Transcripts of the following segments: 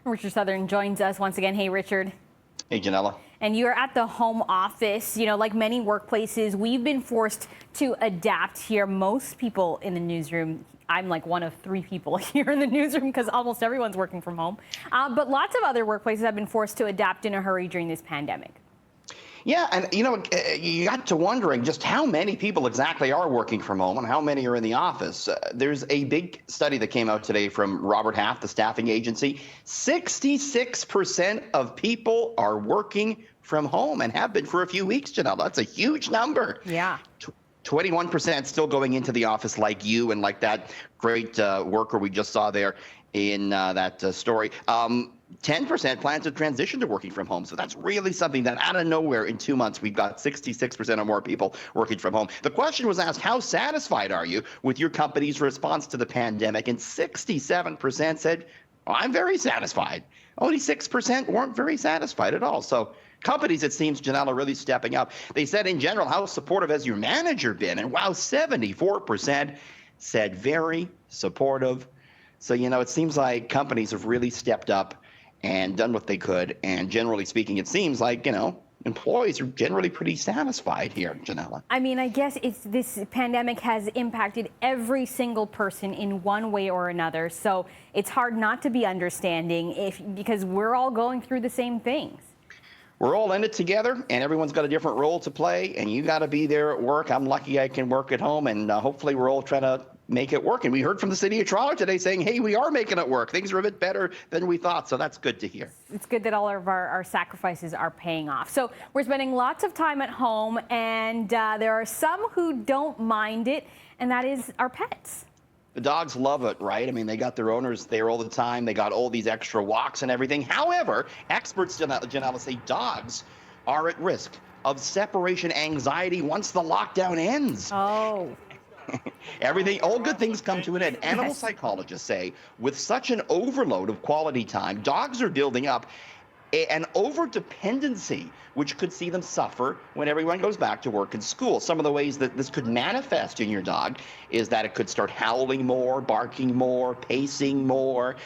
Richard Southern joins us once again. Hey, Richard. Hey, Janella. And you're at the home office. You know, like many workplaces, we've been forced to adapt here. Most people in the newsroom, I'm like one of 3 people here in the newsroom because almost everyone's working from home. But lots of other workplaces have been forced to adapt in a hurry during this pandemic. Yeah, and you got to wondering just how many people exactly are working from home and how many are in the office. There's a big study that came out today from Robert Half, the staffing agency. 66% of people are working from home and have been for a few weeks, Janelle. That's a huge number. Yeah. 21% still going into the office like you and like that great worker we just saw there in that story. 10% plan to transition to working from home. So that's really something that out of nowhere in 2 months, we've got 66% or more people working from home. The question was asked, how satisfied are you with your company's response to the pandemic? And 67% said, oh, I'm very satisfied. Only 6% weren't very satisfied at all. So companies, it seems, Janelle, are really stepping up. They said, in general, how supportive has your manager been? And wow, 74% said very supportive. So, it seems like companies have really stepped up and done what they could. And generally speaking, it seems like, employees are generally pretty satisfied here, Janella. I mean, I guess this pandemic has impacted every single person in one way or another. So it's hard not to be understanding because we're all going through the same things. We're all in it together, and everyone's got a different role to play, and you got to be there at work. I'm lucky I can work at home, and hopefully we're all trying to make it work. And we heard from the city of Toronto today saying, hey, we are making it work. Things are a bit better than we thought, so that's good to hear. It's good that all of our sacrifices are paying off. So we're spending lots of time at home, and there are some who don't mind it, and that is our pets. The dogs love it, right? I mean, they got their owners there all the time. They got all these extra walks and everything. However, experts, Janella, say dogs are at risk of separation anxiety once the lockdown ends. Oh. All good things come to an end. Animal psychologists say with such an overload of quality time, dogs are building up an over-dependency, which could see them suffer when everyone goes back to work and school. Some of the ways that this could manifest in your dog is that it could start howling more, barking more, pacing more.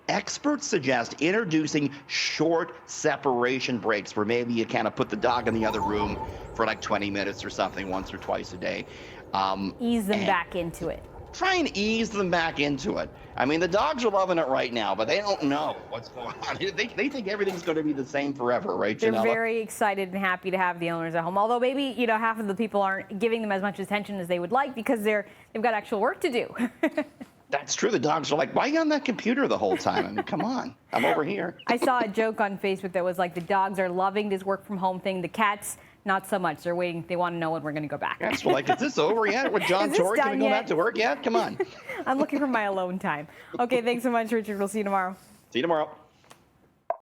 Experts suggest introducing short separation breaks where maybe you kind of put the dog in the other room for like 20 minutes or something once or twice a day. Ease them back into it. Try and ease them back into it. I mean, the dogs are loving it right now, but they don't know what's going on. They think everything's going to be the same forever, right, Janella? They're very excited and happy to have the owners at home. Although maybe, half of the people aren't giving them as much attention as they would like because they've got actual work to do. That's true. The dogs are like, why are you on that computer the whole time? I mean, come on. I'm over here. I saw a joke on Facebook that was like, the dogs are loving this work from home thing. The cats, not so much. They're waiting. They want to know when we're going to go back. Yes, well, like, is this over yet with John Tory? Can we go back to work yet? Come on. I'm looking for my alone time. Okay, thanks so much, Richard. We'll see you tomorrow. See you tomorrow.